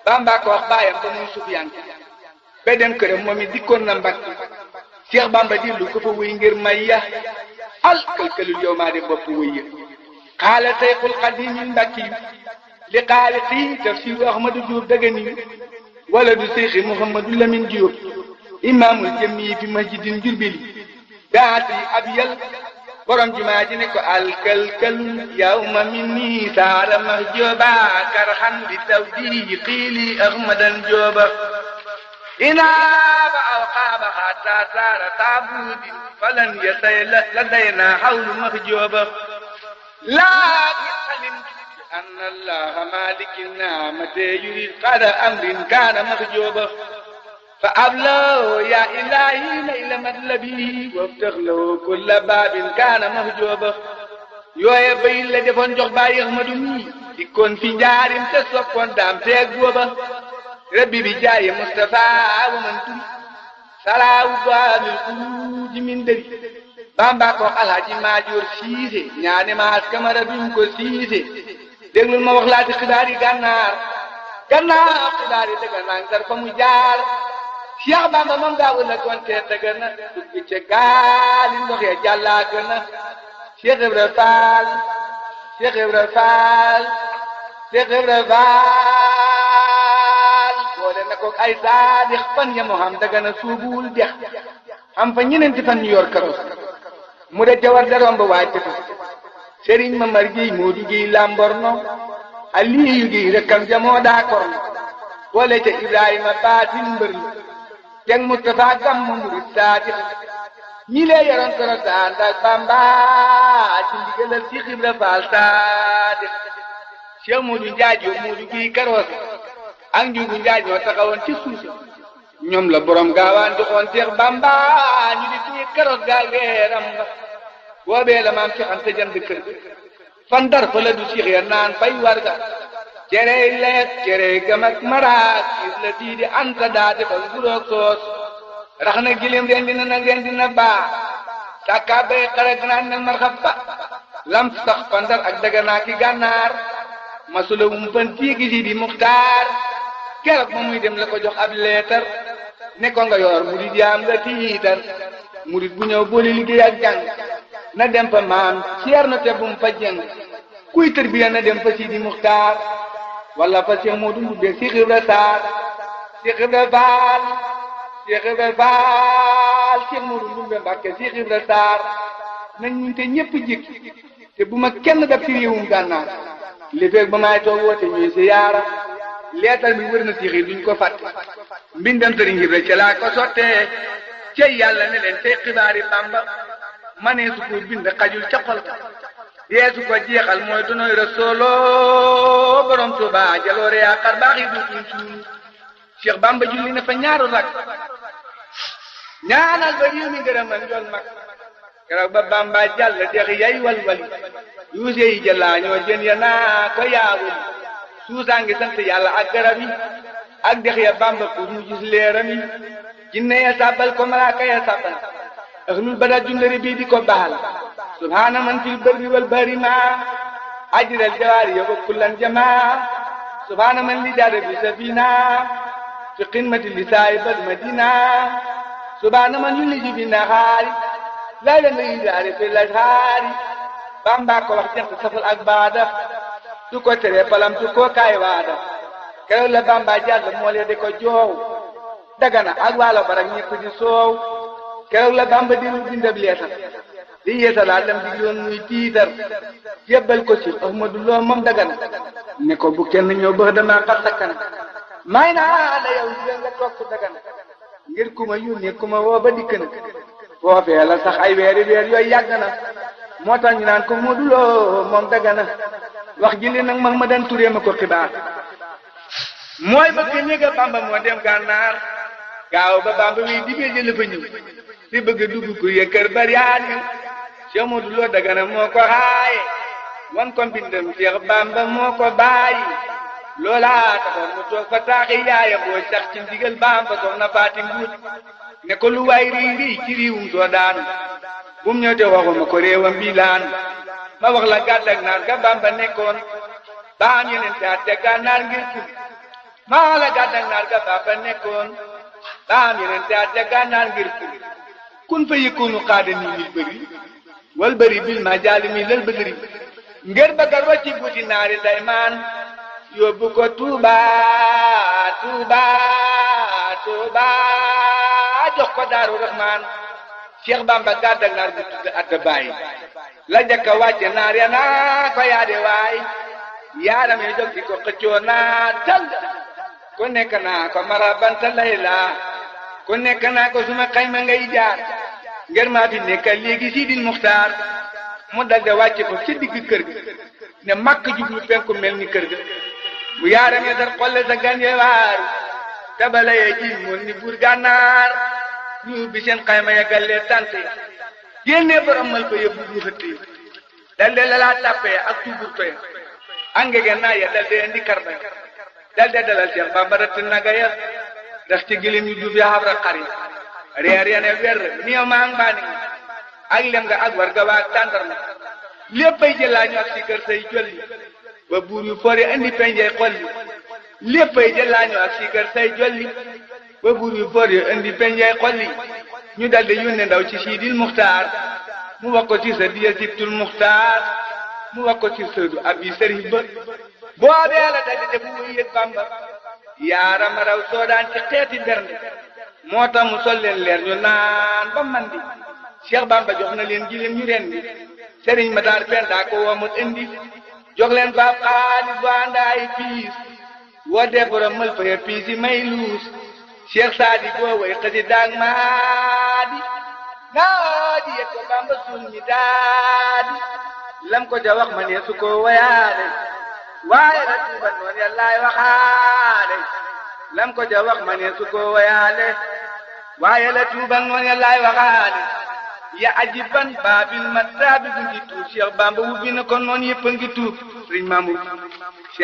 Bamba ko wax baayam ba muy Sufyaan ba dem këram moom it dikkoon na Mbàkke Cheikh Bamba dillu ko fa wuy ngir may ya al kalkalul yow maa de bopp wuy ya xaala Seyxul Xadiim min Mbàkke li xaaliqi tafsiru Ahmadu Diop Dagana wala du Seyxi Mouhamadou Lamine Diop imaamul jami fi masjidin Jurbeli daati abiyal borom jumaa ji ne ko alkalkalul yawma minni saara mahjooba karhan bi tawdiqi li Ahmadan Jooba inaaba aw qaaba hatta saara taabudin falan yasay ladayna hawlu mahjooba laakin alimtu anna allaha malikin naamate yurid qada amrin kaana mahjooba fa ablaw ya ilahi layla matlabi waftax law kulla baabin kaana mahjooba yooye bay la defoon jox Baay Ahmadu mi dikkoon fi njaarim te soppoon daam teeg booba rabbi bi jaaye Mustafa wa man turi salaawu baabil xuruuji min dari Bamba ko Alhaji Maajoor Siise ñaane maas kamara duñ ko siise déglul ma wax laati xibaar yi gànnaar xibaar yi dëgg nang dar fa mu jaar Cheikh Bamba moom gaawu la gonte Dagana dugg ca gaali ndox ya jàllaag na Cheikh Ibra Faal boole na ko ay saadix fan ya moo xam Dagana suubuwul dex am fa ñeneenti fan ñu yor karos mu de jawar da romb waay tëtu Sëriñ Mamar Géy Moodu Géy Lamborno Aliyu Géy rekkam jamoo daa korno boole ca Ibrahima Baatin mbër teg Mustafa Gammu murid saadix ñi lee yoroon karos ànd ak Bamba ci ndigalal Cheikh Ibra Faal saadix Cheikh Moodu Njaay Jóob Moodu Géy karos ak Njuugu Njaay ñoo taxawoon ci suusa ñoom la borom gaawaan joxoon Cheikh Bamba ñu di tuye karos gaal geeram ba boobee la maam Cheikh Anta jënd kër fan dar fa la du Cheikh ya naan fay warga cerey leet cerey gam ak maraak gis la diidi Anta daa defal guroog soos rax na gilim rendi na baa sàkkaa bay xarag naan nag marxab ba lam sax fan dar ak Dagana ki gànnaar masula fan tiigi si di Muxtaar keroog ma muy dem la ko jox ab leetar ne ko nga yor murid yaam nga tiitar murid bu ñëw boole liggéey ak jàng na dem fa maam Ceerno te bum fa jëng kuy tërbiya na dem fa Sidi Muxtaar wala fa Cheikh Moodu Ndumbe Cheikh Ibra Sarr Cheikh Ibra Faal Cheikh Moodu Ndumbe Mbàkke Cheikh Ibra Sarr nañ ñu te ñëpp jik te bu ma kenn daf ci réewum Gànnaar li feeg ba maay toog woote ñuy siyaara leetar bi wër na Cheikh yi duñ ko fàtte mbindam Sëriñ Ibra ca laa ko sottee cey yàlla ne leen tey xibaari Bamba manee su ko bind xajul ca xol ka yeesu ko jeexal mooy donoy Rasuulu borom Tuuba jaloore yaa xar baax yi duutuñ suul Cheikh Bamba julli na fa ñaaru rak ñaanal ba réew mi gërëmal njool mag keroog ba Bamba jàll dex yay walwali yuuse yi jëlaa ñoo jën ya naa ko yaawul suusaa ngi sant yàlla ak garab yi ak dex ya Bamba pour mu gis leeram yi jinne ya sàbbal ko malaaka ya sàbbal ahlul badar jundari bii di ko baal subhaana man fil barri wal bahri ma ajral jawaari ya kullan jamaa subhaana man li jaada bi safina fi qimati li saahibal madina subhaana man yuliju bi nahaari laylan li jaari fi lashaari Bamba ko wax jant safal ak baada du ko tere palam du ko kaay waada keroog la Bamba jàll moo lee di ko joow Dagana ak waalo barak ñëpp di soow keroog la Bamba diru bindab leetar di yeesalaat lam digloon muy tiitar jébbal ko ci Ahmadu Lo moom Dagana ne ko bu kenn ñëw bëx dama xar sakkan may naa la yow di nga toog ci Dagana ngir ku ma yónnee ku ma woo ba dikk na foofee la sax ay weer yooyu yàgg na moo tax ñu naan ko Ahmadu Lo moom Dagana wax jëli nag ma dan turee ma ko xibaar mooy bëgg ñëga Bamba moo dem Gànnaar gaaw ba Bamba wi dibee jël fa ñëw di bëgg dugg ku yëkkër bariyaani Cheikh Moodu Lo Dagana moo ko xaaye wan ko mbindam Cheikh Bamba moo ko bàyyi loolaa taxoon mu toog fa taaxi yaaya boo sax ci ndigal Bamba soxna Faati Mbuuj ne ko lu waay rii ci riiwum soo daanu bu mu ñëw te waxuma ko réewam bii laan ma wax la gàddak naar ga Bamba nekkoon ba am yeneen te at te Gànnaar ngir tur maa la gàddak naar ga baba nekkoon daa mirante at ja gànnaar ngir kun fa yëkkoonu xaada nii mil bëri wal bëri bil ma jaali mi lël bëgëri ngir bëggal wacci buuti naari daymaan yóbbu ko Tuuba Tuuba Tuuba jox ko Daaru Rahmaan Cheikh Bamba gàddak naar bu tudd atta bàyyi la jëkka wàcce naar ya naa ko yaade waay yaaram yi jóg di ko xëccoo naa tal ku nekk naa ko marabanta layla ku nekk naa ko suma xayma ngay jaar ngir maa fi nekkal léegi Sidil Muxtaar mu dalde wàcce ko ci digg kër ga ne makk jublu penku mel ni kër ga bu yaaram yi dar xolle sa gan ye waaru tabala ye ji moon ni buur gànnaar ñu bi seen xayma ya gallee tànt ya génnee borom mal ko yëbbu ñu xëtti dalde lalaa tàppe ak tuubur toya angege naa ya dalde indi karba ya dalde dalal Cheikh Bamba rëtt naga ya ndax ci gilim yu duuf ya xabra xari reer ya ne wer niyo maa ngi baani ak lem nga ak war ga waa tàndarma léppay jëlaañu ak si kër say jolli ba buur yu fori indi penjey xolli léppay jëlaañu ak si kër say jolli ba buur yu fori indi penjey xolli ñu dalde yónne ndaw ci Sidil Muxtaar mu wax ko ci sa diya Sibtul Muxtaar mu wax ko ci sëdu abi sëriñ ba boobee la daldi def muy yëg Bamba yaaram raw soodaan ci xeeti bernde moo tax mu sol leen leer ñu naan ba mandi Cheikh Bamba jox na leen gileem ñu rendi sëriñ ma daar penda ko woomut indi jox leen baab xaalis bu àndaay piis woo defara mël fa ya piis yi may luus Cheikh Saadi boo way xësi daag maadi naadi yet ko Bamba suul mi daadi lam ko ja wax ma ne su ko wayaale waaye la tuuba noon yàllaay waxaale lam ko ja wax ma ne su ko wayaale waaye la tuuba noon yàllaay waxaale ya ajiban baabil mataabi bu ngi tuub Cheikh Bamba wubbi na ko noon yëpp a ngi tuub Sëriñ Mamour